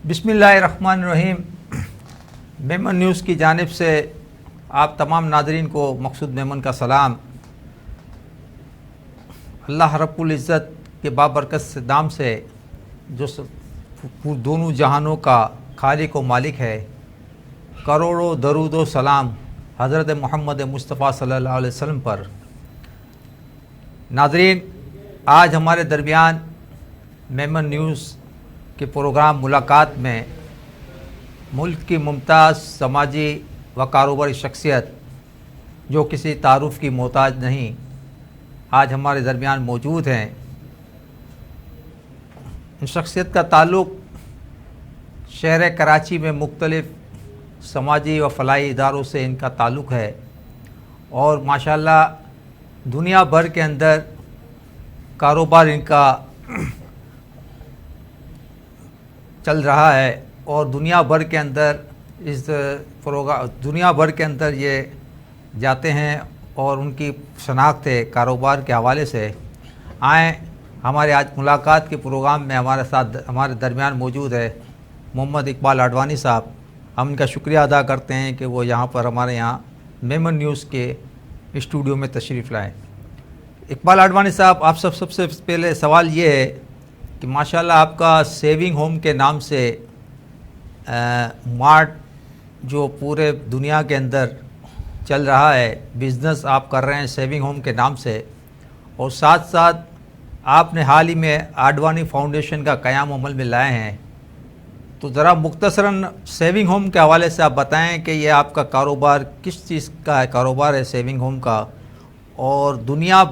بسم اللہ الرحمن الرحیم۔ میمن نیوز کی جانب سے آپ تمام ناظرین کو مقصود میمن کا سلام۔ اللہ رب العزت کے بابرکت نام سے جو دونوں جہانوں کا خالق و مالک ہے، کروڑوں درود و سلام حضرت محمد مصطفیٰ صلی اللہ علیہ وسلم پر۔ ناظرین، آج ہمارے درمیان میمن نیوز کے پروگرام ملاقات میں ملک کی ممتاز سماجی و کاروباری شخصیت جو کسی تعارف کی محتاج نہیں، آج ہمارے درمیان موجود ہیں۔ ان شخصیت کا تعلق شہر کراچی میں مختلف سماجی و فلاحی اداروں سے ان کا تعلق ہے، اور ماشاءاللہ دنیا بھر کے اندر کاروبار ان کا چل رہا ہے، اور دنیا بھر کے اندر یہ جاتے ہیں، اور ان کی شناخت ہے کاروبار کے حوالے سے۔ آئیں، ہمارے آج ملاقات کے پروگرام میں ہمارے درمیان موجود ہے محمد اقبال اڈوانی صاحب۔ ہم ان کا شکریہ ادا کرتے ہیں کہ وہ یہاں پر ہمارے یہاں میمن نیوز کے اسٹوڈیو میں تشریف لائیں۔ اقبال اڈوانی صاحب، آپ سب سے پہلے سوال یہ ہے کہ ماشاءاللہ آپ کا سیونگ ہوم کے نام سے مارٹ جو پورے دنیا کے اندر چل رہا ہے، بزنس آپ کر رہے ہیں سیونگ ہوم کے نام سے، اور ساتھ ساتھ آپ نے حال ہی میں اڈوانی فاؤنڈیشن کا قیام عمل میں لائے ہیں۔ تو ذرا مختصراً سیونگ ہوم کے حوالے سے آپ بتائیں کہ یہ آپ کا کاروبار کس چیز کا کاروبار ہے سیونگ ہوم کا، اور دنیا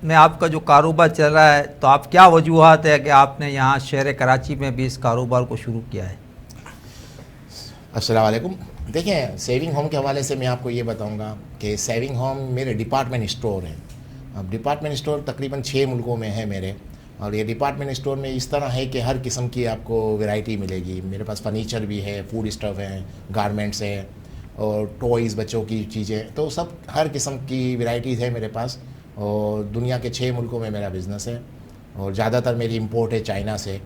میں آپ کا جو کاروبار چل رہا ہے تو آپ کیا وجوہات ہے کہ آپ نے یہاں شہر کراچی میں بھی اس کاروبار کو شروع کیا ہے؟ السلام علیکم۔ دیکھیں، سیونگ ہوم کے حوالے سے میں آپ کو یہ بتاؤں گا کہ سیونگ ہوم میرے ڈپارٹمنٹ اسٹور ہیں۔ اب ڈپارٹمنٹ اسٹور تقریباً 6 ملکوں میں ہے میرے، اور یہ ڈپارٹمنٹ اسٹور میں اس طرح ہے کہ ہر قسم کی آپ کو ویرائٹی ملے گی۔ میرے پاس فرنیچر بھی ہے، فوڈ اسٹف ہیں، گارمنٹس ہیں، اور ٹوائز بچوں کی چیزیں، تو سب ہر قسم کی ویرائٹیز ہے میرے پاس، اور دنیا کے 6 ملکوں میں میرا بزنس ہے، اور زیادہ تر میری امپورٹ ہے چائنا سے،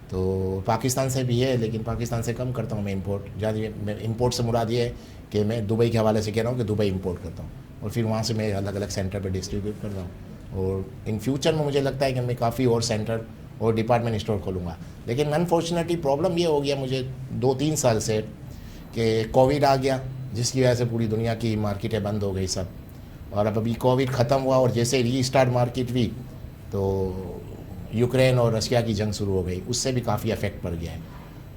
تو پاکستان سے بھی ہے لیکن پاکستان سے کم کرتا ہوں میں امپورٹ۔ زیادہ امپورٹ سے مراد یہ ہے کہ میں دبئی کے حوالے سے کہہ رہا ہوں کہ دبئی امپورٹ کرتا ہوں، اور پھر وہاں سے میں الگ الگ سینٹر پہ ڈسٹریبیوٹ کرتا ہوں، اور ان فیوچر میں مجھے لگتا ہے کہ میں کافی اور سینٹر اور ڈپارٹمنٹ اسٹور کھولوں گا۔ لیکن انفارچونیٹلی پرابلم یہ ہو گیا مجھے 2-3 سال سے کہ کووڈ آ گیا، جس کی وجہ سے پوری دنیا کی مارکیٹیں بند ہو گئی سب، اور اب ابھی کووڈ ختم ہوا اور جیسے ری اسٹارٹ مارکیٹ ہوئی تو یوکرین اور رشیا کی جنگ شروع ہو گئی، اس سے بھی کافی افیکٹ پڑ گیا ہے۔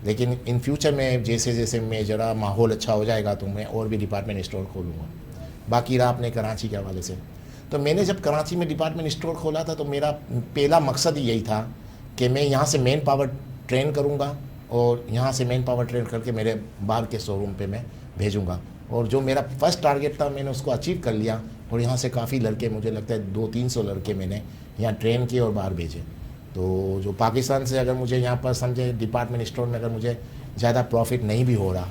لیکن ان فیوچر میں جیسے میں ذرا ماحول اچھا ہو جائے گا تو میں اور بھی ڈپارٹمنٹ اسٹور کھولوں گا۔ باقی رہا اپنے کراچی کے حوالے سے، تو میں نے جب کراچی میں ڈپارٹمنٹ اسٹور کھولا تھا تو میرا پہلا مقصد یہی تھا کہ میں یہاں سے مین پاور ٹرین کروں گا، اور یہاں سے مین پاور ٹرین کر کے میرے باہر کے شو روم پہ میں بھیجوں گا، اور جو میرا فرسٹ ٹارگیٹ تھا میں نے اس کو اچیو کر لیا، اور یہاں سے کافی لڑکے، مجھے لگتا ہے 200-300 لڑکے میں نے یہاں ٹرین کیے اور باہر بھیجے۔ تو جو پاکستان سے اگر مجھے یہاں پر سمجھے ڈپارٹمنٹ اسٹور میں اگر مجھے زیادہ پروفٹ نہیں بھی ہو رہا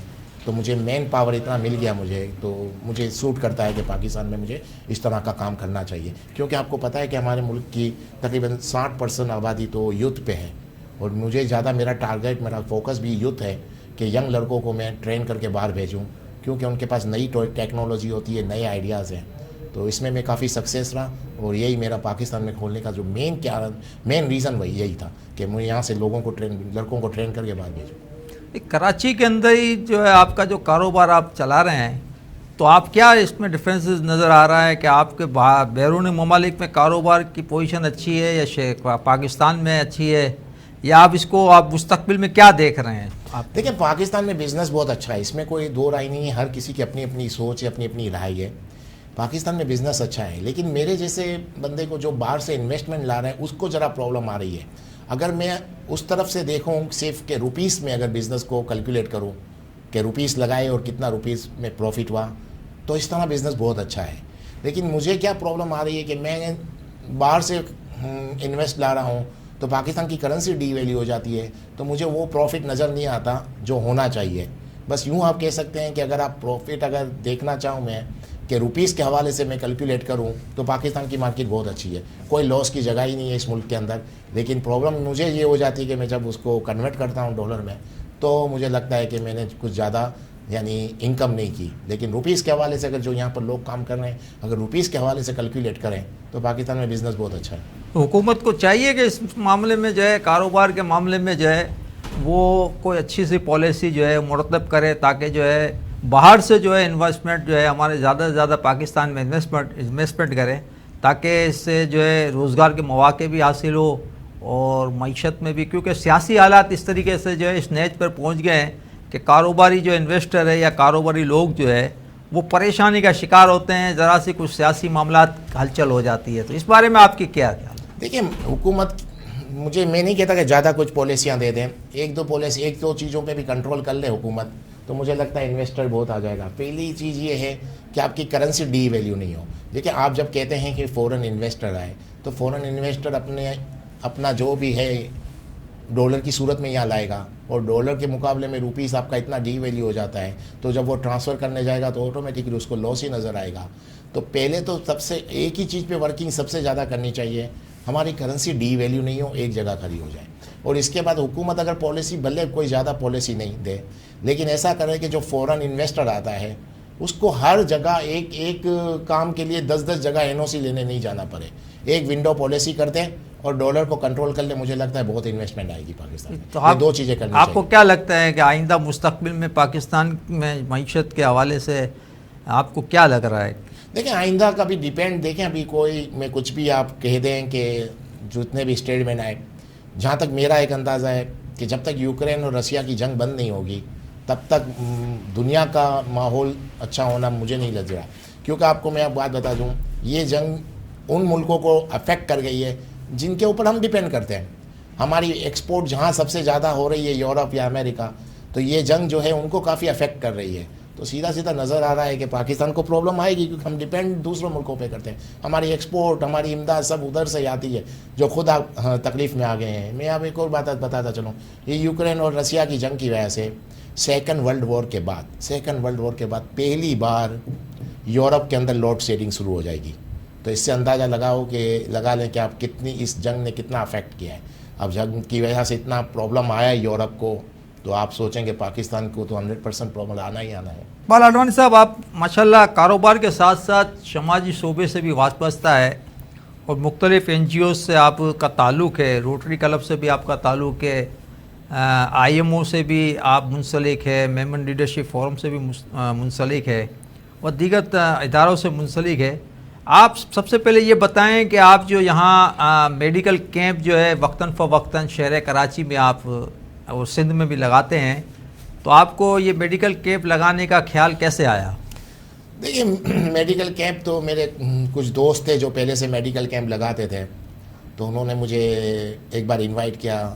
تو مجھے مین پاور اتنا مل گیا مجھے، تو مجھے سوٹ کرتا ہے کہ پاکستان میں مجھے اس طرح کا کام کرنا چاہیے، کیونکہ آپ کو پتہ ہے کہ ہمارے ملک کی تقریباً 60% آبادی تو یوتھ پہ ہے، اور مجھے زیادہ میرا ٹارگیٹ، میرا فوکس بھی یوتھ ہے کہ ینگ لڑکوں کو میں ٹرین کر کے باہر بھیجوں، کیونکہ ان کے پاس نئی ٹیکنالوجی ہوتی ہے، نئے آئیڈیاز ہیں، تو اس میں کافی سکسیس رہا، اور یہی میرا پاکستان میں کھولنے کا جو مین ریزن وہی یہی تھا کہ میں یہاں سے لڑکوں کو ٹرین کر کے باہر بھیجوں۔ کراچی کے اندر ہی جو ہے آپ کا جو کاروبار آپ چلا رہے ہیں، تو آپ کیا اس میں ڈفرینسز نظر آ رہا ہے کہ آپ کے بیرون ممالک میں کاروبار کی پوزیشن اچھی ہے یا پاکستان میں اچھی ہے، یا آپ مستقبل میں کیا دیکھ رہے ہیں؟ آپ دیکھیں، پاکستان میں بزنس بہت اچھا ہے، اس میں کوئی دو رائے نہیں ہے، ہر کسی کی اپنی اپنی سوچ ہے، اپنی اپنی رائے ہے۔ پاکستان میں بزنس اچھا ہے، لیکن میرے جیسے بندے کو جو باہر سے انویسٹمنٹ لا رہے ہیں اس کو ذرا پرابلم آ رہی ہے۔ اگر میں اس طرف سے دیکھوں صرف کہ روپیز میں اگر بزنس کو کیلکولیٹ کروں کہ روپیز لگائے اور کتنا روپیز میں پروفٹ ہوا، تو اس طرح بزنس بہت اچھا ہے۔ لیکن مجھے کیا پرابلم آ رہی ہے کہ میں باہر سے انویسٹ لا رہا ہوں تو پاکستان کی کرنسی ڈی ویلیو ہو جاتی ہے، تو مجھے وہ پروفٹ نظر نہیں آتا جو ہونا چاہیے۔ بس یوں آپ کہہ سکتے ہیں کہ اگر آپ پروفٹ اگر دیکھنا چاہوں میں کہ روپیز کے حوالے سے میں کیلکولیٹ کروں تو پاکستان کی مارکیٹ بہت اچھی ہے، کوئی لاس کی جگہ ہی نہیں ہے اس ملک کے اندر۔ لیکن پرابلم مجھے یہ ہو جاتی ہے کہ میں جب اس کو کنورٹ کرتا ہوں ڈالر میں تو مجھے لگتا ہے کہ میں نے کچھ زیادہ یعنی انکم نہیں کی. لیکن روپیز کے حوالے سے اگر جو یہاں پر لوگ کام کر رہے ہیں اگر روپیز کے حوالے سے کیلکولیٹ کریں تو پاکستان میں بزنس بہت اچھا ہے. حکومت کو چاہیے کہ اس معاملے میں جو ہے کاروبار کے معاملے میں جو ہے وہ کوئی اچھی سی پالیسی جو ہے مرتب کرے تاکہ جو ہے باہر سے جو ہے انویسٹمنٹ جو ہے ہمارے زیادہ سے زیادہ پاکستان میں انویسٹمنٹ کرے تاکہ اس سے جو ہے روزگار کے مواقع بھی حاصل ہو اور معیشت میں بھی, کیونکہ سیاسی حالات اس طریقے سے جو ہے اس نیج پر پہنچ گئے ہیں کہ کاروباری جو انویسٹر ہے یا کاروباری لوگ جو ہے وہ پریشانی کا شکار ہوتے ہیں, ذرا سی کچھ سیاسی معاملات ہلچل ہو جاتی ہے. تو اس بارے میں آپ کی کیا خیال ہے؟ دیکھیں حکومت میں نہیں کہتا کہ زیادہ کچھ پالیسیاں دے دیں, ایک دو چیزوں پہ بھی کنٹرول کر لے حکومت تو مجھے لگتا ہے انویسٹر بہت آ جائے گا. پہلی چیز یہ ہے کہ آپ کی کرنسی ڈی ویلیو نہیں ہو. دیکھیں آپ جب کہتے ہیں کہ فورن انویسٹر آئے تو فورن انویسٹر اپنا جو بھی ہے ڈالر کی صورت میں یہاں لائے گا اور ڈالر کے مقابلے میں روپیز آپ کا اتنا ڈی ویلیو ہو جاتا ہے تو جب وہ ٹرانسفر کرنے جائے گا تو آٹومیٹکلی اس کو لاس ہی نظر آئے گا. تو پہلے تو سب سے ایک ہی چیز پہ ورکنگ سب سے زیادہ کرنی چاہیے, ہماری کرنسی ڈی ویلیو نہیں ہو, ایک جگہ کھڑی ہو جائے. اور اس کے بعد حکومت اگر پالیسی بھلے کوئی زیادہ پالیسی نہیں دے لیکن ایسا کرے کہ جو فورن انویسٹر آتا ہے اس کو ہر جگہ ایک کام کے لیے 10 جگہ NOC لینے نہیں جانا پڑے, ایک ونڈو پالیسی کر دیں اور ڈالر کو کنٹرول کر لیں. مجھے لگتا ہے بہت انویسٹمنٹ آئے گی پاکستان میں. تو یہ دو چیزیں کرنی آپ کو چاہیے. کیا لگتا ہے کہ آئندہ مستقبل میں پاکستان میں معیشت کے حوالے سے آپ کو کیا لگ رہا ہے؟ دیکھیں آئندہ کا بھی ڈیپینڈ, دیکھیں ابھی کوئی میں کچھ بھی آپ کہہ دیں کہ جتنے بھی اسٹیٹ مین آئے, جہاں تک میرا ایک اندازہ ہے کہ جب تک یوکرین اور رشیا کی جنگ بند نہیں ہوگی تب تک دنیا کا ماحول اچھا ہونا مجھے نہیں لگ رہا. کیونکہ آپ کو میں اب بات بتا دوں, یہ جنگ ان ملکوں کو افیکٹ کر گئی ہے جن کے اوپر ہم ڈیپینڈ کرتے ہیں. ہماری ایکسپورٹ جہاں سب سے زیادہ ہو رہی ہے یورپ یا امریکہ, تو یہ جنگ جو ہے ان کو کافی افیکٹ کر رہی ہے. تو سیدھا نظر آ رہا ہے کہ پاکستان کو پرابلم آئے گی کیونکہ ہم ڈیپینڈ دوسروں ملکوں پہ کرتے ہیں. ہماری ایکسپورٹ ہماری امداد سب ادھر سے آتی ہے جو خود تکلیف میں آ گئے ہیں. میں اب ایک اور بات بتاتا چلوں, یہ یوکرین اور رشیا کی جنگ کی وجہ سے سیکنڈ ورلڈ وار کے بعد پہلی بار یورپ کے اندر لوڈ شیڈنگ شروع ہو جائے گی. تو اس سے اندازہ لگا لیں کہ آپ کتنی اس جنگ نے کتنا افیکٹ کیا ہے. اب جنگ کی وجہ سے اتنا پرابلم آیا ہے یورپ کو, تو آپ سوچیں کہ پاکستان کو تو 100% پرابلم آنا ہی آنا ہے. بالا اڈوانی صاحب, آپ ماشاءاللہ کاروبار کے ساتھ ساتھ سماجی شعبے سے بھی وابستہ ہے اور مختلف NGOز سے آپ کا تعلق ہے, روٹری کلب سے بھی آپ کا تعلق ہے, IMO سے بھی آپ منسلک ہے, میمن لیڈرشپ فورم سے بھی منسلک ہے اور دیگر اداروں سے منسلک ہے. آپ سب سے پہلے یہ بتائیں کہ آپ جو یہاں میڈیکل کیمپ جو ہے وقتاً فوقتاً شہر کراچی میں آپ اور سندھ میں بھی لگاتے ہیں, تو آپ کو یہ میڈیکل کیمپ لگانے کا خیال کیسے آیا؟ دیکھیے میڈیکل کیمپ تو میرے کچھ دوست تھے جو پہلے سے میڈیکل کیمپ لگاتے تھے, تو انہوں نے مجھے ایک بار انوائٹ کیا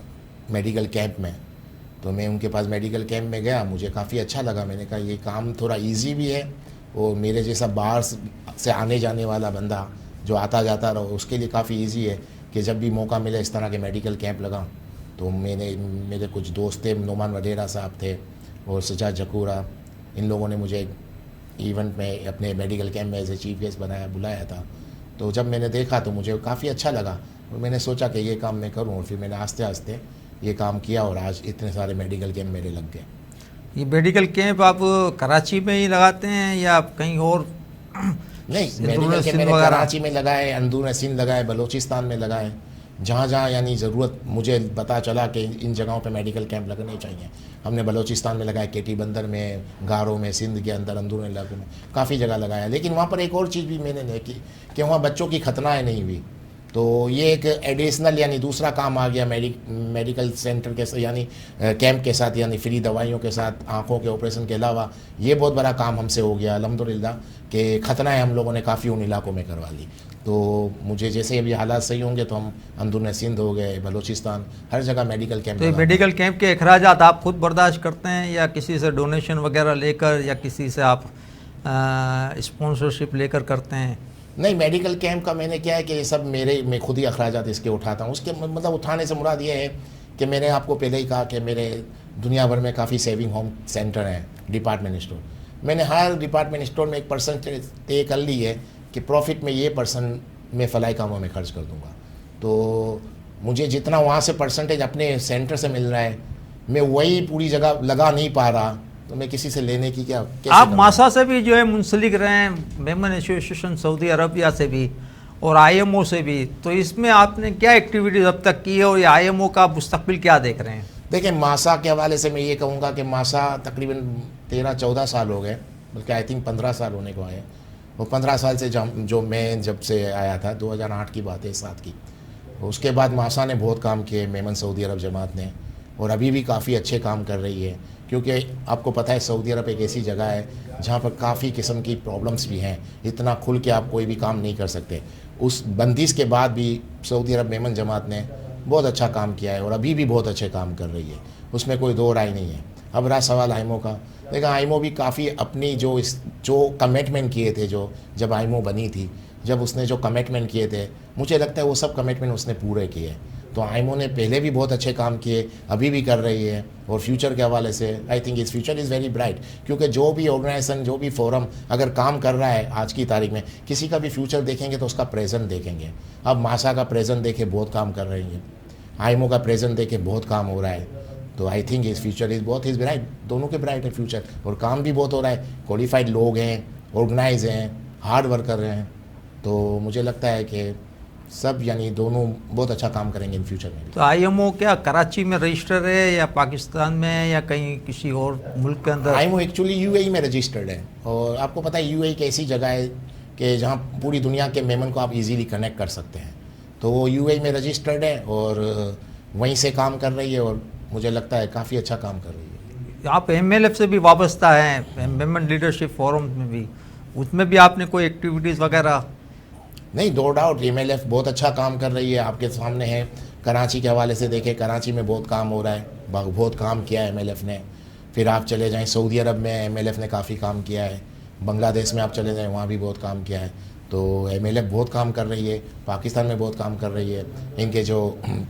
میڈیکل کیمپ میں. تو میں ان کے پاس میڈیکل کیمپ میں گیا, مجھے کافی اچھا لگا. میں نے کہا یہ کام تھوڑا ایزی بھی ہے اور میرے جیسا باہر سے آنے جانے والا بندہ جو آتا جاتا رہو اس کے لیے کافی ایزی ہے کہ جب بھی موقع ملے اس طرح کے میڈیکل کیمپ لگاؤں. تو میرے کچھ دوست تھے, نعمان وڈیرا صاحب تھے اور سجاد جکورا, ان لوگوں نے مجھے ایونٹ میں اپنے میڈیکل کیمپ میں ایز اے چیف گیسٹ بلایا تھا. تو جب میں نے دیکھا تو مجھے کافی اچھا لگا اور میں نے سوچا کہ یہ کام میں کروں, اور پھر میں نے آہستہ آہستہ یہ کام کیا اور آج اتنے سارے میڈیکل کیمپ میرے لگ گئے. یہ میڈیکل کیمپ آپ کراچی میں ہی لگاتے ہیں یا کہیں اور؟ نہیں, میڈیکل کیمپ میں نے کراچی میں لگائے, اندرون سندھ لگائے, بلوچستان میں لگائے, جہاں یعنی ضرورت مجھے پتا چلا کہ ان جگہوں پہ میڈیکل کیمپ لگنے چاہیے. ہم نے بلوچستان میں لگایا, KT بندر میں, گاروں میں, سندھ کے اندر اندرون علاقوں میں کافی جگہ لگایا. لیکن وہاں پر ایک اور چیز بھی میں نے دیکھی کہ وہاں بچوں کی ختنائیں نہیں ہوئی. تو یہ ایک ایڈیشنل یعنی دوسرا کام آ گیا میڈیکل سینٹر کے یعنی کیمپ کے ساتھ, یعنی فری دوائیوں کے ساتھ, آنکھوں کے آپریشن کے علاوہ یہ بہت بڑا کام ہم سے ہو گیا الحمدللہ کہ ختنائیں ہم لوگوں نے کافی ان علاقوں میں کروا لی. تو مجھے جیسے ابھی حالات صحیح ہوں گے تو ہم اندرون سندھ ہو گئے, بلوچستان, ہر جگہ میڈیکل کیمپ. تو میڈیکل کیمپ کے اخراجات آپ خود برداشت کرتے ہیں یا کسی سے ڈونیشن وغیرہ لے کر یا کسی سے آپ اسپانسرشپ لے کر کرتے ہیں؟ نہیں, میڈیکل کیمپ کا میں نے کیا ہے کہ یہ سب میں خود ہی اخراجات اس کے اٹھاتا ہوں. اس کے مطلب اٹھانے سے مراد یہ ہے کہ میں نے آپ کو پہلے ہی کہا کہ میرے دنیا بھر میں کافی سیونگ ہوم سینٹر ہیں, ڈپارٹمنٹ اسٹور. میں نے ہر ڈپارٹمنٹ اسٹور میں ایک پرسنٹیج طے کر لی ہے کہ پروفٹ میں یہ % میں فلاحی کاموں میں خرچ کر دوں گا. تو مجھے جتنا وہاں سے پرسنٹیج اپنے سینٹر سے مل رہا ہے میں وہی پوری جگہ لگا نہیں پا رہا تو میں کسی سے لینے کی کیا کیسے آپ کروں؟ ماسا سے بھی جو ہے منسلک رہے ہیں، میمن ایسوسیشن سعودی عربیہ سے بھی اور آئی ایم او سے بھی، تو اس میں آپ نے کیا ایکٹیویٹیز اب تک کی ہے اور یہ آئی ایم او کا مستقبل کیا دیکھ رہے ہیں؟ دیکھیں ماسا کے حوالے سے میں یہ کہوں گا کہ ماسا تقریباً 13-14 سال ہو گئے، بلکہ آئی تھنک 15 سال ہونے کو آئے. وہ 15 سال سے جو میں جب سے آیا تھا 2008 کی بات ہے، 7 کی، اس کے بعد ماسا نے بہت کام کیے، میمن سعودی عرب جماعت نے، اور ابھی بھی کافی اچھے کام کر رہی ہے. کیونکہ آپ کو پتہ ہے سعودی عرب ایک ایسی جگہ ہے جہاں پر کافی قسم کی پرابلمس بھی ہیں، اتنا کھل کے آپ کوئی بھی کام نہیں کر سکتے. اس بندش کے بعد بھی سعودی عرب میمن جماعت نے بہت اچھا کام کیا ہے اور ابھی بھی بہت اچھے کام کر رہی ہے، اس میں کوئی دو رائے نہیں ہے. اب رہا سوال آئیمو کا، دیکھا آئیمو بھی کافی اپنی جو کمٹمنٹ کیے تھے، جب آئیمو بنی تھی، جب اس نے جو کمٹمنٹ کیے تھے، مجھے لگتا ہے وہ سب کمٹمنٹ اس نے پورے کیے. تو آئیمو نے پہلے بھی بہت اچھے کام کیے، ابھی بھی کر رہی ہے، اور فیوچر کے حوالے سے آئی تھنک اس فیوچر از ویری برائٹ. کیونکہ جو بھی آرگنائزیشن، جو بھی فورم اگر کام کر رہا ہے آج کی تاریخ میں، کسی کا بھی فیوچر دیکھیں گے تو اس کا پریزنٹ دیکھیں گے. اب ماسا کا پریزنٹ دیکھے بہت کام کر رہی ہیں، آئیمو کا پریزنٹ دیکھے بہت کام ہو رہا ہے. تو آئی تھنک اس فیوچر از بہت از برائٹ، دونوں کے برائٹ ہے فیوچر، اور کام بھی بہت ہو رہا ہے. کوالیفائڈ لوگ ہیں، آرگنائز ہیں، ہارڈ ورکر ہیں. تو مجھے لگتا ہے کہ سب یعنی دونوں بہت اچھا کام کریں گے ان فیوچر میں. تو آئی ایم او کیا کراچی میں رجسٹر ہے یا پاکستان میں ہے یا کہیں کسی اور ملک کے اندر؟ آئیمو ایکچولی یو اے ای میں رجسٹرڈ ہے، اور آپ کو پتہ ہے یو اے ای ایک ایسی جگہ ہے کہ جہاں پوری دنیا کے میمن کو آپ ایزیلی کنیکٹ کر سکتے ہیں. تو وہ یو اے ای میں رجسٹرڈ ہے اور وہیں سے کام کر رہی ہے، اور مجھے لگتا ہے کافی اچھا کام کر رہی ہے. آپ ایم ایل ایف سے بھی وابستہ ہیں، میمن لیڈرشپ فورم میں بھی، اس میں بھی آپ نے کوئی ایکٹیویٹیز وغیرہ؟ نہیں، no doubt M L F بہت اچھا کام کر رہی ہے، آپ کے سامنے ہے. کراچی کے حوالے سے دیکھیں، کراچی میں بہت کام ہو رہا ہے، بہت کام کیا ہے ایم ایل ایف نے. پھر آپ چلے جائیں سعودی عرب میں ایم ایل ایف نے کافی کام کیا ہے، بنگلہ دیش میں آپ چلے جائیں وہاں بھی بہت کام کیا ہے. تو ایم ایل ایف بہت کام کر رہی ہے، پاکستان میں بہت کام کر رہی ہے. ان کے جو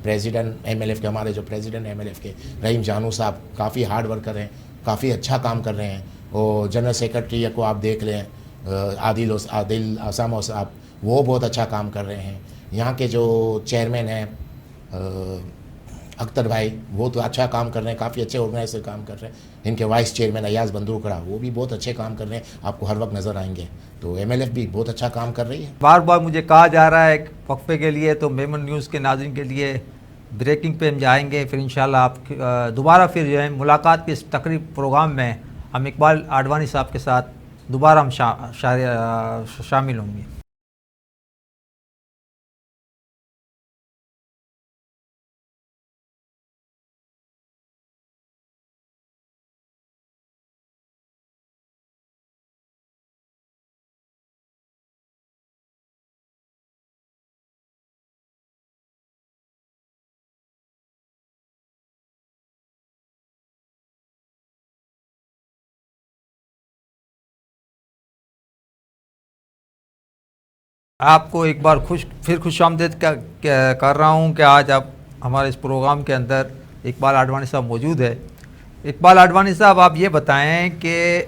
پریزیڈنٹ ایم ایل ایف کے، ہمارے جو پریزیڈنٹ ایم ایل ایف کے رحیم جانو صاحب، کافی ہارڈ ورکر ہیں، کافی اچھا کام کر رہے ہیں. اور جنرل سیکرٹری کو آپ دیکھ لیں، عادل اسامہ صاحب، وہ بہت اچھا کام کر رہے ہیں. یہاں کے جو چیئرمین ہیں اختر بھائی، وہ تو اچھا کام کر رہے ہیں، کافی اچھے آرگنائزر کام کر رہے ہیں. ان کے وائس چیئرمین ایاز بندروکڑا، وہ بھی بہت اچھے کام کر رہے ہیں، آپ کو ہر وقت نظر آئیں گے. تو ایم ایل ایف بھی بہت اچھا کام کر رہی ہے. بار بار مجھے کہا جا رہا ہے وقفے کے لیے، تو میمن نیوز کے ناظرین کے لیے بریکنگ پہ ہم جائیں گے، پھر انشاءاللہ آپ دوبارہ پھر جو ہے ملاقات کے اس تقریب پروگرام میں ہم اقبال آڈوانی صاحب کے ساتھ دوبارہ ہم شامل ہوں گے. آپ کو ایک بار خوش آمدید کر رہا ہوں کہ آج آپ ہمارے اس پروگرام کے اندر اقبال آڈوانی صاحب موجود ہے. اقبال آڈوانی صاحب، آپ یہ بتائیں کہ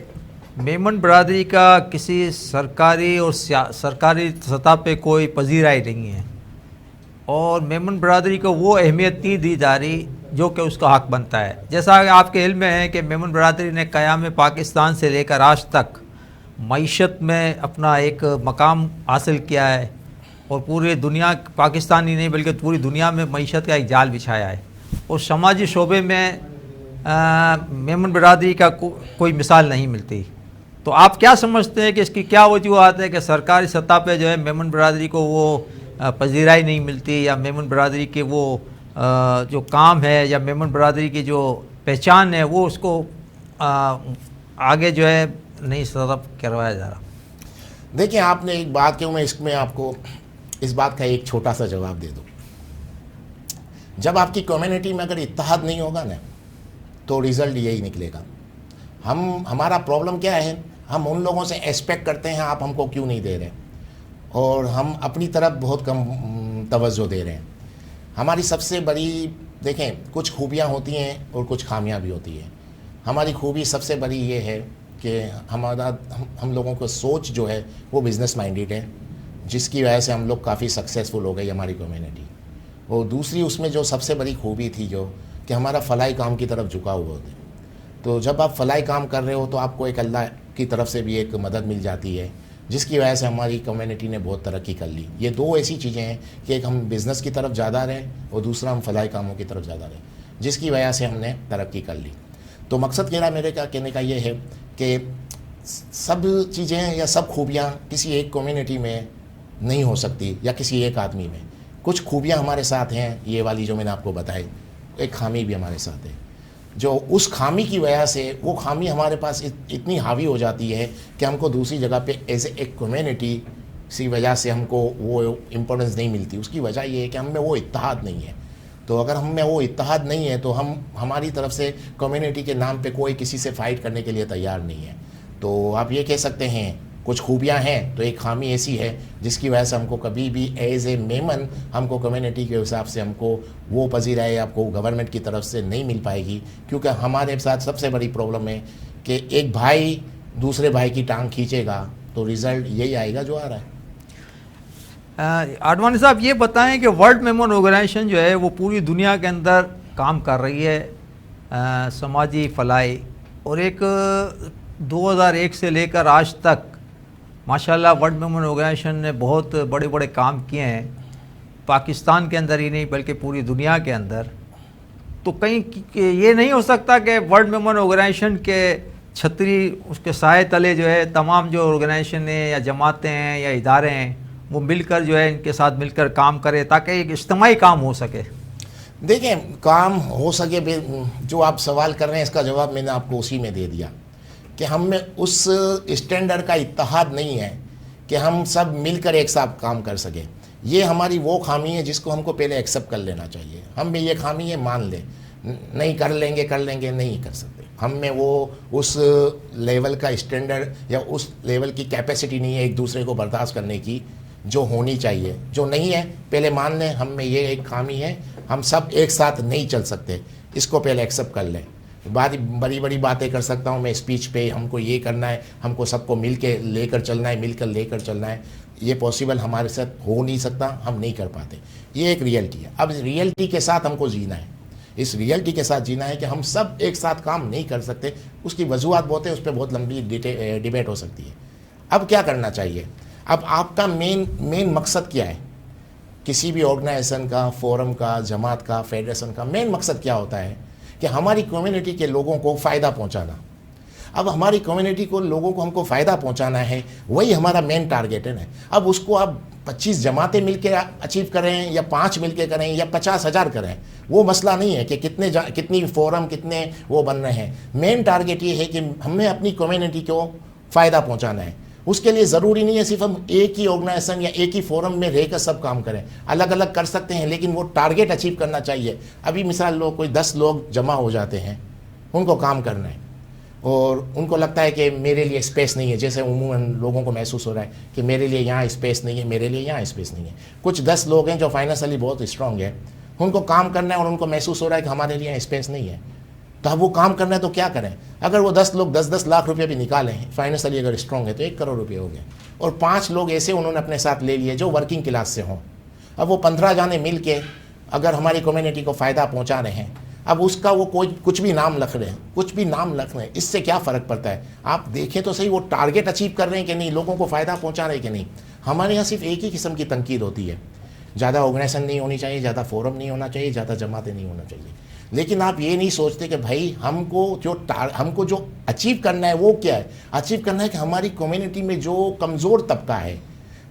میمن برادری کا کسی سرکاری اور سرکاری سطح پہ کوئی پذیرائی نہیں ہے، اور میمن برادری کو وہ اہمیت نہیں دی جا رہی جو کہ اس کا حق بنتا ہے. جیسا کہ آپ کے علم میں ہے کہ میمن برادری نے قیام پاکستان سے لے کر آج تک معیشت میں اپنا ایک مقام حاصل کیا ہے، اور پورے دنیا، پاکستان ہی نہیں بلکہ پوری دنیا میں معیشت کا ایک جال بچھایا ہے. اور سماجی شعبے میں میمن برادری کا کوئی مثال نہیں ملتی. تو آپ کیا سمجھتے ہیں کہ اس کی کیا وجوہات ہے کہ سرکاری سطح پہ جو ہے میمن برادری کو وہ پذیرائی نہیں ملتی، یا میمن برادری کے وہ جو کام ہے یا میمن برادری کی جو پہچان ہے وہ اس کو آگے جو ہے نہیں سطح کروایا جا رہا؟ دیکھیں، آپ نے ایک بات کہوں، میں اس میں آپ کو اس بات کا ایک چھوٹا سا جواب دے دوں. جب آپ کی کمیونٹی میں اگر اتحاد نہیں ہوگا نا تو ریزلٹ یہی نکلے گا. ہمارا پرابلم کیا ہے، ہم ان لوگوں سے ایکسپیکٹ کرتے ہیں آپ ہم کو کیوں نہیں دے رہے، اور ہم اپنی طرف بہت کم توجہ دے رہے ہیں. ہماری سب سے بڑی، دیکھیں، کچھ خوبیاں ہوتی ہیں اور کچھ خامیاں بھی ہوتی ہیں. ہماری خوبی سب سے بڑی یہ ہے کہ ہم لوگوں کو سوچ جو ہے وہ بزنس مائنڈیڈ ہے، جس کی وجہ سے ہم لوگ کافی سکسیزفل ہو گئی ہماری کمیونٹی. اور دوسری اس میں جو سب سے بڑی خوبی تھی جو کہ ہمارا فلاحی کام کی طرف جھکا ہوا ہوتا ہے. تو جب آپ فلاحی کام کر رہے ہو تو آپ کو ایک اللہ کی طرف سے بھی ایک مدد مل جاتی ہے, جس کی وجہ سے ہماری کمیونٹی نے بہت ترقی کر لی. یہ دو ایسی چیزیں ہیں کہ ایک ہم بزنس کی طرف زیادہ رہیں اور دوسرا ہم فلاحی کاموں کی طرف زیادہ رہیں, جس کی وجہ سے ہم نے ترقی کر لی. تو مقصد میرے کہنے کا یہ ہے کہ سب چیزیں یا سب خوبیاں کسی ایک کمیونٹی میں نہیں ہو سکتی یا کسی ایک آدمی میں. کچھ خوبیاں ہمارے ساتھ ہیں, یہ والی جو میں نے آپ کو بتائی, ایک خامی بھی ہمارے ساتھ ہے, جو اس خامی کی وجہ سے وہ خامی ہمارے پاس اتنی حاوی ہو جاتی ہے کہ ہم کو دوسری جگہ پہ ایز اے ایک کمیونٹی سی وجہ سے ہم کو وہ امپورٹنس نہیں ملتی. اس کی وجہ یہ ہے کہ ہم میں وہ اتحاد نہیں ہے. تو اگر ہم میں وہ اتحاد نہیں ہے تو ہماری طرف سے کمیونٹی کے نام پہ کوئی کسی سے فائٹ کرنے کے لیے تیار نہیں ہے. تو آپ یہ کہہ سکتے ہیں کچھ خوبیاں ہیں, تو ایک خامی ایسی ہے جس کی وجہ سے ہم کو کبھی بھی ایز اے میمن ہم کو کمیونٹی کے حساب سے ہم کو وہ پذیرائی آپ کو گورنمنٹ کی طرف سے نہیں مل پائے گی. کیونکہ ہمارے ساتھ سب سے بڑی پرابلم ہے کہ ایک بھائی دوسرے بھائی کی ٹانگ کھینچے گا تو ریزلٹ یہی آئے گا جو آ رہا ہے. آڈوانی صاحب یہ بتائیں کہ ورلڈ میمن آرگنائزیشن جو ہے وہ پوری دنیا کے اندر کام کر رہی ہے سماجی فلاحی, اور ایک 2001 سے لے کر آج تک ماشاءاللہ ورلڈ میمن آرگنائزیشن نے بہت بڑے بڑے کام کیے ہیں, پاکستان کے اندر ہی نہیں بلکہ پوری دنیا کے اندر. تو کہیں یہ نہیں ہو سکتا کہ ورلڈ میمن آرگنائزیشن کے چھتری اس کے سائے تلے جو ہے تمام جو آرگنائزیشن ہیں یا جماعتیں ہیں یا ادارے ہیں وہ مل کر جو ہے ان کے ساتھ مل کر کام کرے تاکہ ایک اجتماعی کام ہو سکے؟ دیکھیں کام ہو سکے, جو آپ سوال کر رہے ہیں اس کا جواب میں نے آپ کو اسی میں دے دیا کہ ہم میں اس اسٹینڈرڈ کا اتحاد نہیں ہے کہ ہم سب مل کر ایک ساتھ کام کر سکیں. یہ ہماری وہ خامی ہے جس کو ہم کو پہلے ایکسیپٹ کر لینا چاہیے. ہم میں یہ خامی ہے, مان لیں, نہیں کر لیں گے نہیں کر سکتے. ہم میں وہ اس لیول کا اسٹینڈرڈ یا اس لیول کی کیپیسٹی نہیں ہے ایک دوسرے کو برداشت کرنے کی جو ہونی چاہیے, جو نہیں ہے. پہلے مان لیں ہم میں یہ ایک خامی ہے, ہم سب ایک ساتھ نہیں چل سکتے, اس کو پہلے ایکسیپٹ کر لیں. بڑی بڑی باتیں کر سکتا ہوں میں اسپیچ پہ, ہم کو یہ کرنا ہے, ہم کو سب کو مل کے لے کر چلنا ہے, یہ پاسبل ہمارے ساتھ ہو نہیں سکتا, ہم نہیں کر پاتے. یہ ایک ریئلٹی ہے. اب ریئلٹی کے ساتھ ہم کو جینا ہے, اس ریئلٹی کے ساتھ جینا ہے کہ ہم سب ایک ساتھ کام نہیں کر سکتے. اس کی وجوہات بہت ہیں, اس پہ بہت لمبی ڈیبیٹ ہو سکتی ہے. اب کیا کرنا چاہیے؟ اب آپ کا مین مقصد کیا ہے؟ کسی بھی آرگنائزیشن کا, فورم کا, جماعت کا, فیڈریشن کا مین مقصد کیا ہوتا ہے کہ ہماری کمیونٹی کے لوگوں کو فائدہ پہنچانا. اب ہماری کمیونٹی کو لوگوں کو ہم کو فائدہ پہنچانا ہے, وہی ہمارا مین ٹارگیٹ ہے نا. اب اس کو آپ 25 جماعتیں مل کے اچیو کریں یا 5 مل کے کریں یا 50,000 کریں, وہ مسئلہ نہیں ہے کہ کتنی فورم کتنے وہ بن رہے ہیں. مین ٹارگیٹ یہ ہے کہ ہمیں اپنی کمیونٹی کو فائدہ پہنچانا ہے. اس کے لیے ضروری نہیں ہے صرف ہم ایک ہی آرگنائزیشن یا ایک ہی فورم میں رہ کر سب کام کریں. الگ الگ کر سکتے ہیں لیکن وہ ٹارگیٹ اچیو کرنا چاہیے. ابھی مثال کوئی 10 لوگ جمع ہو جاتے ہیں, ان کو کام کرنا ہے اور ان کو لگتا ہے کہ میرے لیے اسپیس نہیں ہے, جیسے عموماً لوگوں کو محسوس ہو رہا ہے کہ میرے لیے یہاں اسپیس نہیں ہے, میرے لیے یہاں اسپیس نہیں ہے. کچھ 10 لوگ ہیں جو فائنینشلی بہت اسٹرانگ ہے, ان کو کام کرنا ہے اور ان کو محسوس ہو رہا ہے کہ ہمارے لیے اسپیس نہیں ہے. تو اب وہ کام کرنا ہے تو کیا کریں؟ اگر وہ 10 لوگ 10 لاکھ روپے بھی نکالیں, فائنینشلی اگر اسٹرانگ ہے تو 1 کروڑ روپے ہو گئے, اور 5 لوگ ایسے انہوں نے اپنے ساتھ لے لیے جو ورکنگ کلاس سے ہوں. اب وہ 15 جانے مل کے اگر ہماری کمیونٹی کو فائدہ پہنچا رہے ہیں, اب اس کا وہ کچھ بھی نام لکھ رہے ہیں, اس سے کیا فرق پڑتا ہے؟ آپ دیکھیں تو صحیح, وہ ٹارگیٹ اچیو کر رہے ہیں کہ نہیں, لوگوں کو فائدہ پہنچا رہے ہیں کہ نہیں. ہمارے یہاں صرف ایک ہی قسم کی تنقید ہوتی ہے, زیادہ آرگنائزیشن نہیں ہونی چاہیے, زیادہ فورم نہیں ہونا چاہیے, زیادہ جماعتیں نہیں ہونا چاہیے. لیکن آپ یہ نہیں سوچتے کہ بھائی ہم کو جو اچیو کرنا ہے وہ کیا ہے؟ اچیو کرنا ہے کہ ہماری کمیونٹی میں جو کمزور طبقہ ہے,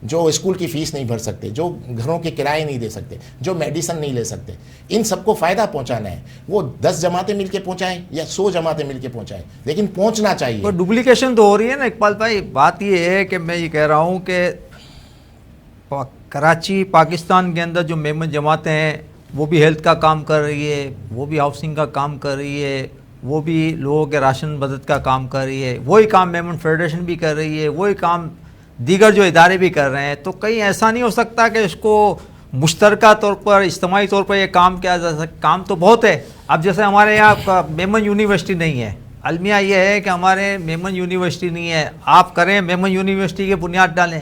جو اسکول کی فیس نہیں بھر سکتے, جو گھروں کے کرائے نہیں دے سکتے, جو میڈیسن نہیں لے سکتے, ان سب کو فائدہ پہنچانا ہے. وہ 10 جماعتیں مل کے پہنچائیں یا 100 جماعتیں مل کے پہنچائیں, لیکن پہنچنا چاہیے. ڈپلیکیشن تو ہو رہی ہے نا اقبال بھائی. بات یہ ہے کہ میں یہ کہہ رہا ہوں کہ کراچی پاکستان کے اندر جو میمن جماعتیں ہیں وہ بھی ہیلتھ کا کام کر رہی ہے, وہ بھی ہاؤسنگ کا کام کر رہی ہے, وہ بھی لوگوں کے راشن مدد کا کام کر رہی ہے, وہی کام میمن فیڈریشن بھی کر رہی ہے, وہی کام دیگر جو ادارے بھی کر رہے ہیں. تو کہیں ایسا نہیں ہو سکتا کہ اس کو مشترکہ طور پر, اجتماعی طور پر یہ کام کیا جا سکتا؟ کام تو بہت ہے. اب جیسے ہمارے یہاں میمن یونیورسٹی نہیں ہے, المیہ یہ ہے کہ ہمارے میمن یونیورسٹی نہیں ہے. آپ کریں میمن یونیورسٹی کی بنیاد ڈالیں,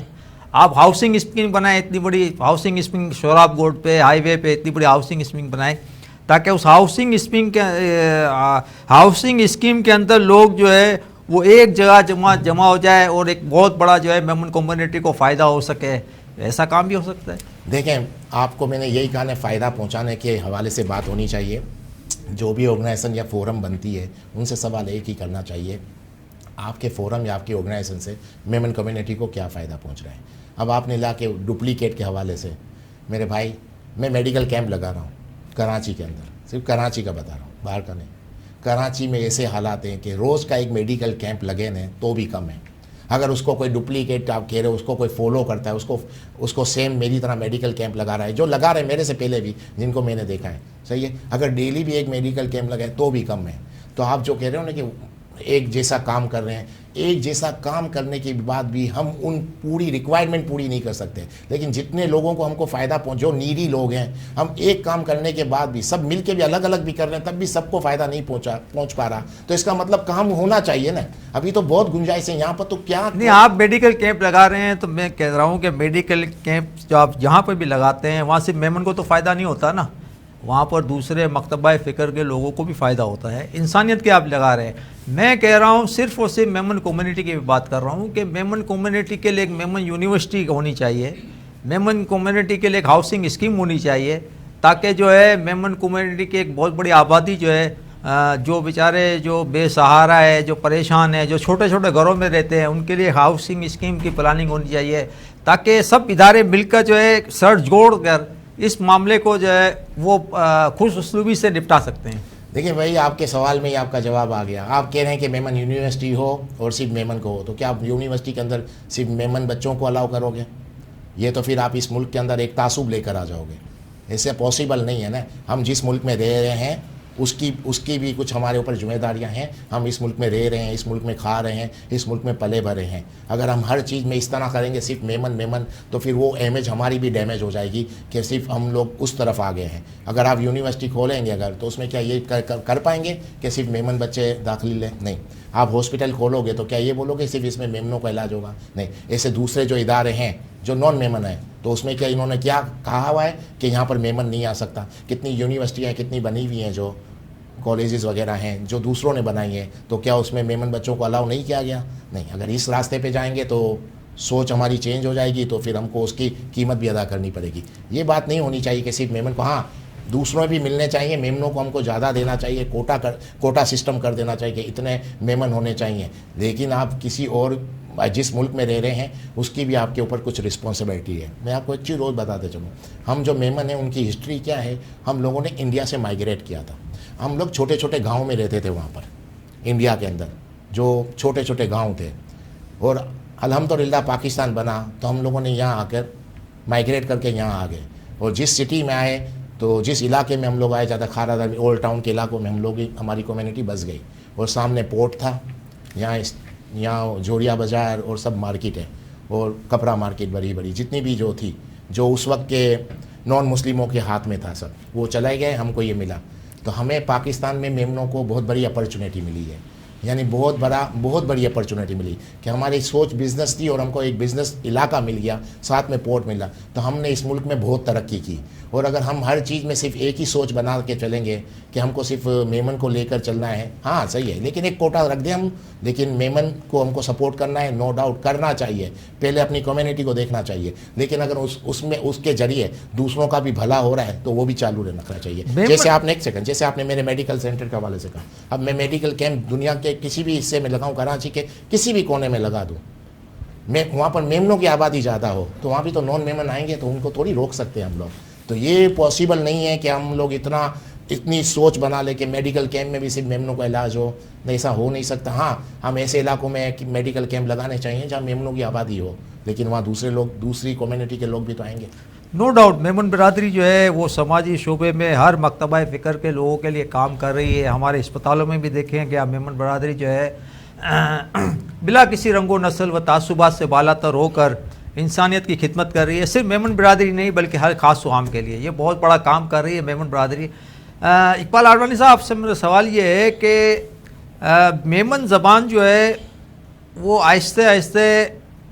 آپ ہاؤسنگ اسکیم بنائیں, اتنی بڑی ہاؤسنگ اسکیم شوراب گوڈ پہ, ہائی وے پہ اتنی بڑی ہاؤسنگ اسکیم بنائیں, تاکہ اس ہاؤسنگ اسکیم کے اندر لوگ جو ہے وہ ایک جگہ جمع ہو جائے اور ایک بہت بڑا جو ہے میمن کمیونٹی کو فائدہ ہو سکے. ایسا کام بھی ہو سکتا ہے. دیکھیں آپ کو میں نے یہی کہا ہے، فائدہ پہنچانے کے حوالے سے بات ہونی چاہیے. جو بھی آرگنائزیشن یا فورم بنتی ہے ان سے سوال ایک ہی کرنا چاہیے، آپ کے فورم یا آپ کی آرگنائزیشن سے میمن کمیونٹی کو کیا فائدہ پہنچ رہا ہے. اب آپ نے لا کے ڈپلیکیٹ کے حوالے سے، میرے بھائی میں میڈیکل کیمپ لگا رہا ہوں کراچی کے اندر، صرف کراچی کا بتا رہا ہوں، باہر کا نہیں. کراچی میں ایسے حالات ہیں کہ روز کا ایک میڈیکل کیمپ لگے نا تو بھی کم ہے. اگر اس کو کوئی ڈپلیکیٹ آپ کہہ رہے ہو، اس کو کوئی فالو کرتا ہے، اس کو سیم میری طرح میڈیکل کیمپ لگا رہا ہے، جو لگا رہے ہیں میرے سے پہلے بھی جن کو میں نے دیکھا ہے، صحیح ہے. اگر ڈیلی بھی ایک میڈیکل کیمپ لگائے تو بھی کم ہے. تو آپ جو کہہ رہے ہو نا کہ ایک جیسا کام کر رہے ہیں، ایک جیسا کام کرنے کے بعد بھی ہم ان پوری ریکوائرمنٹ پوری نہیں کر سکتے. لیکن جتنے لوگوں کو ہم کو فائدہ جو نیڈی لوگ ہیں، ہم ایک کام کرنے کے بعد بھی سب مل کے بھی الگ الگ بھی کر رہے ہیں، تب بھی سب کو فائدہ نہیں پہنچ پا رہا. تو اس کا مطلب کام ہونا چاہیے نا. ابھی تو بہت گنجائش ہے یہاں پر. تو کیا نہیں، آپ میڈیکل کیمپ لگا رہے ہیں تو میں کہہ رہا ہوں کہ میڈیکل کیمپ جو آپ جہاں پہ بھی لگاتے ہیں وہاں سے میمن کو تو فائدہ نہیں ہوتا نا، وہاں پر دوسرے مکتبہ فکر کے لوگوں کو بھی فائدہ ہوتا ہے. انسانیت کے آپ لگا رہے ہیں. میں کہہ رہا ہوں صرف اور صرف میمن کمیونٹی کی بھی بات کر رہا ہوں کہ میمن کمیونٹی کے لیے ایک میمن یونیورسٹی ہونی چاہیے، میمن کمیونٹی کے لیے ایک ہاؤسنگ اسکیم ہونی چاہیے، تاکہ جو ہے میمن کمیونٹی کی ایک بہت بڑی آبادی جو ہے جو بیچارے جو بے سہارا ہے، جو پریشان ہے، جو چھوٹے چھوٹے گھروں میں رہتے ہیں، ان کے لیے ہاؤسنگ اسکیم کی پلاننگ ہونی چاہیے، تاکہ سب ادارے مل کر جو ہے سر جوڑ کر اس معاملے کو جو ہے وہ خوش اسلوبی سے نپٹا سکتے ہیں. دیکھیں بھائی، آپ کے سوال میں ہی آپ کا جواب آ گیا. آپ کہہ رہے ہیں کہ میمن یونیورسٹی ہو اور صرف میمن کو ہو، تو کیا آپ یونیورسٹی کے اندر صرف میمن بچوں کو الاؤ کرو گے؟ یہ تو پھر آپ اس ملک کے اندر ایک تعصب لے کر آ جاؤ گے. ایسے پاسبل نہیں ہے نا. ہم جس ملک میں رہ رہے ہیں اس کی بھی کچھ ہمارے اوپر ذمہ داریاں ہیں. ہم اس ملک میں رہ رہے ہیں، اس ملک میں کھا رہے ہیں، اس ملک میں پلے بھرے ہیں. اگر ہم ہر چیز میں اس طرح کریں گے صرف میمن تو پھر وہ امیج ہماری بھی ڈیمیج ہو جائے گی کہ صرف ہم لوگ اس طرف آ گئے ہیں. اگر آپ یونیورسٹی کھولیں گے تو اس میں کیا یہ کر پائیں گے کہ صرف میمن بچے داخلے لیں؟ نہیں. آپ ہاسپٹل کھولو گے تو کیا یہ بولو گے صرف اس میں میمنوں کا علاج ہوگا؟ نہیں. ایسے دوسرے جو ادارے ہیں جو نان میمن ہیں، تو اس میں کیا انہوں نے کیا کہا ہوا ہے کہ یہاں پر میمن نہیں آ سکتا؟ کتنی یونیورسٹیاں کتنی بنی ہوئی ہیں، جو کالجز وغیرہ ہیں جو دوسروں نے بنائی ہیں، تو کیا اس میں میمن بچوں کو الاؤ نہیں کیا گیا؟ نہیں. اگر اس راستے پہ جائیں گے تو سوچ ہماری چینج ہو جائے گی، تو پھر ہم کو اس کی قیمت بھی ادا کرنی پڑے گی. یہ بات نہیں ہونی چاہیے کہ صرف میمن کو، ہاں دوسروں بھی ملنے چاہیے، میمنوں کو ہم کو زیادہ دینا چاہیے، کوٹا سسٹم کر دینا چاہیے کہ اتنے میمن ہونے چاہیے. لیکن آپ کسی اور جس ملک میں رہ رہے ہیں اس کی بھی آپ کے اوپر کچھ رسپانسبلٹی ہے. میں آپ کو ایک چیز روز بتاتے چلوں. ہم جو میمن ہیں ان کی ہسٹری کیا ہے؟ ہم لوگوں نے انڈیا سے مائگریٹ کیا تھا. ہم لوگ چھوٹے چھوٹے گاؤں میں رہتے تھے وہاں پر انڈیا کے اندر، جو چھوٹے چھوٹے گاؤں تھے. اور الحمدللہ پاکستان بنا تو ہم لوگوں نے یہاں آ کر مائگریٹ کر کے یہاں آ گئے. اور جس سٹی میں آئے، تو جس علاقے میں ہم لوگ آئے، زیادہ کھارا در اولڈ ٹاؤن کے علاقوں میں ہماری کمیونٹی بس گئی. اور سامنے پورٹ تھا، یہاں جوڑیا بازار اور سب مارکیٹ ہے، اور کپڑا مارکیٹ بڑی بڑی جتنی بھی جو تھی، جو اس وقت کے نان مسلموں کے ہاتھ میں تھا، سب وہ چلے گئے. ہم کو یہ ملا. تو ہمیں پاکستان میں میمنوں کو بہت بڑی اپرچونیٹی ملی ہے. یعنی بہت بڑی اپرچونیٹی ملی کہ ہماری سوچ بزنس تھی اور ہم کو ایک بزنس علاقہ مل گیا، ساتھ میں پورٹ ملا. تو ہم نے اس ملک میں بہت ترقی کی. اور اگر ہم ہر چیز میں صرف ایک ہی سوچ بنا کے چلیں گے کہ ہم کو صرف میمن کو لے کر چلنا ہے، ہاں صحیح ہے، لیکن ایک کوٹا رکھ دیں ہم. لیکن میمن کو ہم کو سپورٹ کرنا ہے، نو ڈاؤٹ کرنا چاہیے. پہلے اپنی کمیونٹی کو دیکھنا چاہیے. لیکن اگر اس کے ذریعے دوسروں کا بھی بھلا ہو رہا ہے تو وہ بھی چالو رکھنا چاہیے. جیسے آپ نے ایک سیکنڈ، جیسے آپ نے میرے میڈیکل سینٹر کے حوالے سے کہا، اب میں میڈیکل کیمپ دنیا کے کسی بھی حصے میں لگاؤں، کراچی کے کسی بھی کونے میں لگا دوں، میں وہاں پر میمنوں کی آبادی زیادہ ہو تو وہاں بھی تو نان میمن آئیں گے، تو ان کو تھوڑی روک سکتے ہیں ہم لوگ. تو یہ پاسبل نہیں ہے کہ ہم لوگ اتنی سوچ بنا لے کہ میڈیکل کیمپ میں بھی صرف میمنوں کا علاج ہو. ایسا ہو نہیں سکتا. ہاں ہم ایسے علاقوں میں میڈیکل کیمپ لگانے چاہیے جہاں میمنوں کی آبادی ہو، لیکن وہاں دوسری کمیونٹی کے لوگ بھی تو آئیں گے. نو ڈاؤٹ میمن برادری جو ہے وہ سماجی شعبے میں ہر مکتبہ فکر کے لوگوں کے لیے کام کر رہی ہے. ہمارے اسپتالوں میں بھی دیکھیں کہ میمن برادری جو ہے بلا کسی رنگ و نسل و تعصبات سے بالا تر ہو کر انسانیت کی خدمت کر رہی ہے. صرف میمن برادری نہیں بلکہ ہر خاص و عام کے لیے یہ بہت بڑا کام کر رہی ہے میمن برادری. اقبال آڈوانی صاحب آپ سے میرا سوال یہ ہے کہ میمن زبان جو ہے وہ آہستہ آہستہ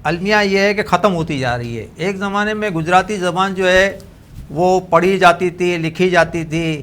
المیہ یہ ہے کہ ختم ہوتی جا رہی ہے. ایک زمانے میں گجراتی زبان جو ہے وہ پڑھی جاتی تھی، لکھی جاتی تھی،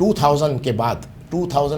2000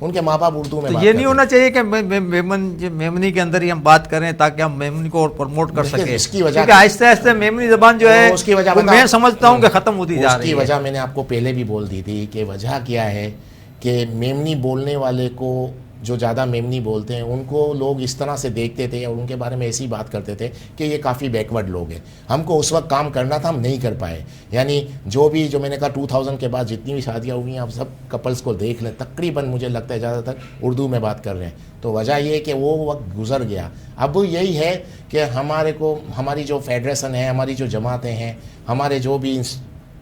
ان کے ماں باپ اردو میں تو بات یہ کرتے نہیں ہونا چاہیے کہ میمنی کے اندر ہی ہم بات کریں تاکہ ہم میمنی کو اور پروموٹ کر سکیں, اس کی وجہ کیونکہ آہستہ آہستہ میمنی زبان جو ہے اس کی وجہ وہ میں سمجھتا ہوں کہ ختم ہوتی جا اس رہی کی ہے. وجہ میں نے آپ کو پہلے بھی بول دی تھی کہ وجہ کیا ہے کہ میمنی بولنے والے کو, جو زیادہ میمنی بولتے ہیں ان کو لوگ اس طرح سے دیکھتے تھے اور ان کے بارے میں ایسی بات کرتے تھے کہ یہ کافی بیکورڈ لوگ ہیں. ہم کو اس وقت کام کرنا تھا, ہم نہیں کر پائے. یعنی جو میں نے کہا 2000 کے بعد جتنی بھی شادیاں ہوئی ہیں آپ سب کپلز کو دیکھ لیں, تقریباً مجھے لگتا ہے زیادہ تر اردو میں بات کر رہے ہیں. تو وجہ یہ ہے کہ وہ وقت گزر گیا. اب یہی ہے کہ ہماری جو فیڈریشن ہے, ہماری جو جماعتیں ہیں, ہمارے جو بھی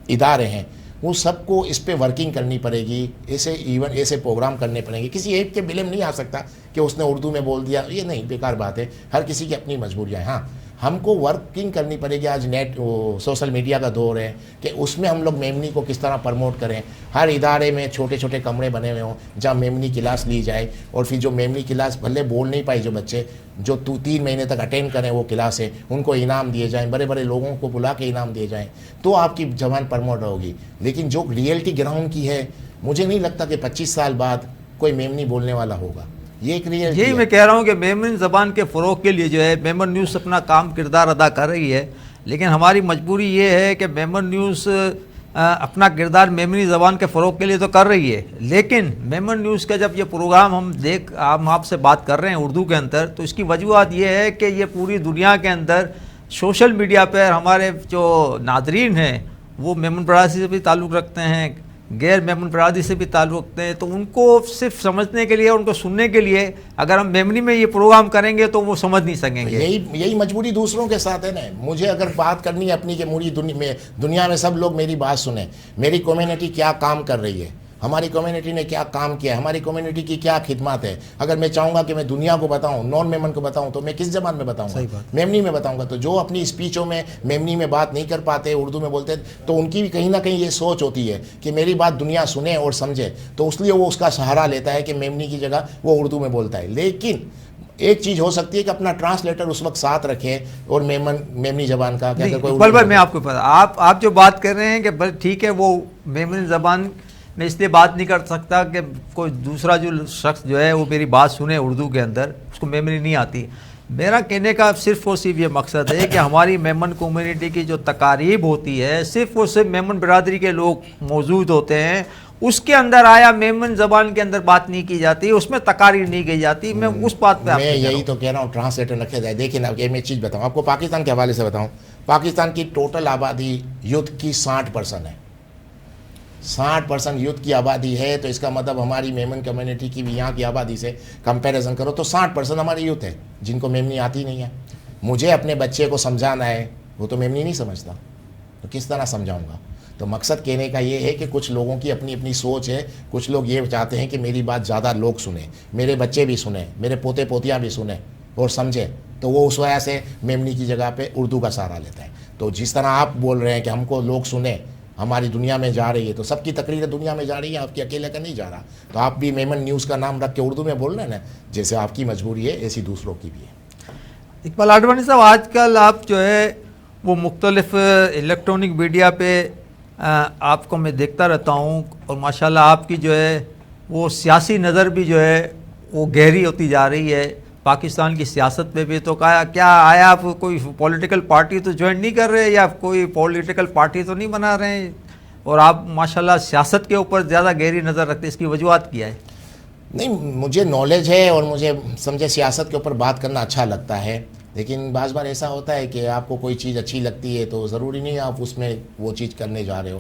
ادارے ہیں, وہ سب کو اس پہ ورکنگ کرنی پڑے گی. ایسے پروگرام کرنے پڑیں گے. کسی ایک کے بلیم نہیں آ سکتا کہ اس نے اردو میں بول دیا, یہ نہیں, بیکار بات ہے. ہر کسی کی اپنی مجبوریاں ہیں. ہاں ہم کو ورکنگ کرنی پڑے گی. آج سوشل میڈیا کا دور ہے کہ اس میں ہم لوگ میمنی کو کس طرح پروموٹ کریں. ہر ادارے میں چھوٹے چھوٹے کمرے بنے ہوئے ہوں جہاں میمنی کلاس لی جائے, اور پھر جو میمنی کلاس بھلے بول نہیں پائی جو بچے, جو 3 مہینے تک اٹینڈ کریں وہ کلاس ہے, ان کو انعام دیے جائیں, بڑے بڑے لوگوں کو بلا کے انعام دیے جائیں, تو آپ کی زبان پروموٹ ہوگی. لیکن جو ریئلٹی گراؤنڈ کی ہے, مجھے نہیں لگتا کہ 25 سال بعد کوئی میمنی بولنے والا ہوگا. یہ ایک ریئلٹی ہے. یہی میں کہہ رہا ہوں کہ میمن زبان کے فروغ کے لیے جو ہے میمن نیوز اپنا کردار ادا کر رہی ہے, لیکن ہماری مجبوری یہ ہے کہ میمن نیوز اپنا کردار میمنی زبان کے فروغ کے لیے تو کر رہی ہے, لیکن میمن نیوز کا جب یہ پروگرام ہم آپ سے بات کر رہے ہیں اردو کے اندر, تو اس کی وجوہات یہ ہے کہ یہ پوری دنیا کے اندر سوشل میڈیا پر ہمارے جو ناظرین ہیں وہ میمن برادری سے بھی تعلق رکھتے ہیں, غیر میمن برادری سے بھی تعلق رکھتے ہیں. تو ان کو صرف سمجھنے کے لیے, ان کو سننے کے لیے اگر ہم میمنی میں یہ پروگرام کریں گے تو وہ سمجھ نہیں سکیں گے. یہی مجبوری دوسروں کے ساتھ ہے نا. مجھے اگر بات کرنی ہے اپنی کہ پوری دنیا میں سب لوگ میری بات سنیں, میری کمیونٹی کیا کام کر رہی ہے, ہماری کمیونٹی نے کیا کام کیا ہے, ہماری کمیونٹی کی کیا خدمات ہے. اگر میں چاہوں گا کہ میں دنیا کو بتاؤں, نان میمن کو بتاؤں, تو میں کس زبان میں بتاؤں گا؟ میمنی میں بتاؤں گا. تو جو اپنی اسپیچوں میں میمنی میں بات نہیں کر پاتے, اردو میں بولتے, تو ان کی بھی کہیں نہ کہیں یہ سوچ ہوتی ہے کہ میری بات دنیا سنے اور سمجھے, تو اس لیے وہ اس کا سہارا لیتا ہے کہ میمنی کی جگہ وہ اردو میں بولتا ہے. لیکن ایک چیز ہو سکتی ہے کہ اپنا ٹرانسلیٹر اس وقت ساتھ رکھے اور میمنی زبان کا میں آپ کو پتا, آپ جو بات کر رہے ہیں کہ ٹھیک ہے وہ میمنی زبان میں اس لیے بات نہیں کر سکتا کہ کوئی دوسرا جو شخص جو ہے وہ میری بات سنے اردو کے اندر, اس کو میمنی نہیں آتی. میرا کہنے کا صرف اور صرف یہ مقصد ہے کہ ہماری میمن کمیونٹی کی جو تقاریب ہوتی ہے, صرف اور صرف میمن برادری کے لوگ موجود ہوتے ہیں, اس کے اندر آیا میمن زبان کے اندر بات نہیں کی جاتی, اس میں تقاریر نہیں کی جاتی. میں اس بات پہ میں یہی تو کہہ رہا ہوں, ٹرانسلیٹر رکھا جائے. دیکھیں نا, میں چیز بتاؤں آپ کو, پاکستان کے حوالے سے بتاؤں. پاکستان کی ٹوٹل آبادی یوتھ کی 60% ہے. 60% یوتھ کی آبادی ہے, تو اس کا مطلب ہماری میمن کمیونٹی کی بھی یہاں کی آبادی سے کمپیریزن کرو تو 60% ہماری یوتھ ہے جن کو میمنی آتی نہیں ہے. مجھے اپنے بچے کو سمجھانا ہے, وہ تو میمنی نہیں سمجھتا, تو کس طرح سمجھاؤں گا؟ تو مقصد کہنے کا یہ ہے کہ کچھ لوگوں کی اپنی اپنی سوچ ہے. کچھ لوگ یہ چاہتے ہیں کہ میری بات زیادہ لوگ سنیں, میرے بچے بھی سنیں, میرے پوتے پوتیاں بھی سنیں اور سمجھیں, تو وہ اس وجہ سے میمنی کی جگہ پہ اردو کا سہارا لیتا ہے. تو جس طرح آپ بول رہے ہیں کہ ہم کو لوگ سنیں, ہماری دنیا میں جا رہی ہے, تو سب کی تقریر دنیا میں جا رہی ہے, آپ کی اکیلے کا نہیں جا رہا. تو آپ بھی میمن نیوز کا نام رکھ کے اردو میں بول رہے ہیں نا, جیسے آپ کی مجبوری ہے ایسی دوسروں کی بھی ہے. اقبال آڈوانی صاحب, آج کل آپ جو ہے وہ مختلف الیکٹرانک میڈیا پہ آپ کو میں دیکھتا رہتا ہوں, اور ماشاءاللہ آپ کی جو ہے وہ سیاسی نظر بھی جو ہے وہ گہری ہوتی جا رہی ہے پاکستان کی سیاست میں بھی. تو کیا آیا آپ کوئی پولیٹیکل پارٹی تو جوائن نہیں کر رہے, یا کوئی پولیٹیکل پارٹی تو نہیں بنا رہے ہیں, اور آپ ماشاءاللہ سیاست کے اوپر زیادہ گہری نظر رکھتے, اس کی وجوہات کیا ہے؟ نہیں, مجھے نالج ہے اور مجھے سمجھے سیاست کے اوپر بات کرنا اچھا لگتا ہے. لیکن بعض بار ایسا ہوتا ہے کہ آپ کو کوئی چیز اچھی لگتی ہے تو ضروری نہیں آپ اس میں وہ چیز کرنے جا رہے ہو.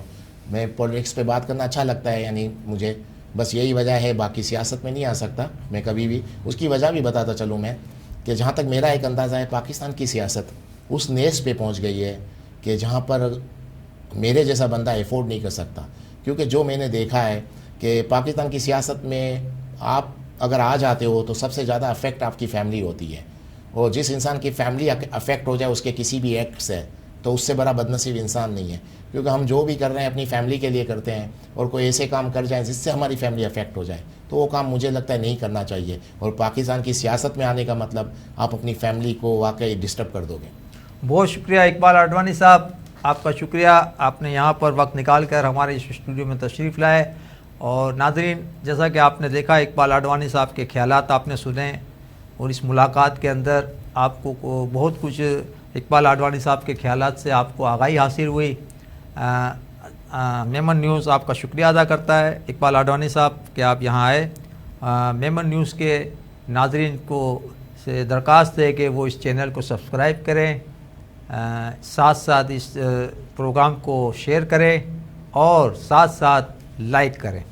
میں پولیٹکس پہ بات کرنا اچھا لگتا ہے, یعنی مجھے بس یہی وجہ ہے, باقی سیاست میں نہیں آ سکتا میں کبھی بھی. اس کی وجہ بھی بتاتا چلوں میں, کہ جہاں تک میرا ایک اندازہ ہے, پاکستان کی سیاست اس نیز پہ پہنچ گئی ہے کہ جہاں پر میرے جیسا بندہ افورڈ نہیں کر سکتا. کیونکہ جو میں نے دیکھا ہے کہ پاکستان کی سیاست میں آپ اگر آ جاتے ہو تو سب سے زیادہ افیکٹ آپ کی فیملی ہوتی ہے, اور جس انسان کی فیملی افیکٹ ہو جائے اس کے کسی بھی ایکٹ سے, تو اس سے بڑا بدنصیب انسان نہیں ہے. کیونکہ ہم جو بھی کر رہے ہیں اپنی فیملی کے لیے کرتے ہیں, اور کوئی ایسے کام کر جائیں جس سے ہماری فیملی افیکٹ ہو جائے, تو وہ کام مجھے لگتا ہے نہیں کرنا چاہیے. اور پاکستان کی سیاست میں آنے کا مطلب آپ اپنی فیملی کو واقعی ڈسٹرب کر دو گے. بہت شکریہ اقبال آڈوانی صاحب, آپ کا شکریہ, آپ نے یہاں پر وقت نکال کر ہمارے اس اسٹوڈیو میں تشریف لائے, اور ناظرین، جیسا کہ آپ نے دیکھا اقبال آڈوانی صاحب کے خیالات آپ نے سنے، اور اس ملاقات کے اندر آپ کو بہت کچھ اقبال آڈوانی صاحب کے خیالات سے آپ کو آگاہی حاصل ہوئی۔ میمن نیوز آپ کا شکریہ ادا کرتا ہے اقبال آڈوانی صاحب کہ آپ یہاں آئے۔ میمن نیوز کے ناظرین کو سے درخواست ہے کہ وہ اس چینل کو سبسکرائب کریں، ساتھ ساتھ اس پروگرام کو شیئر کریں اور ساتھ ساتھ لائک کریں۔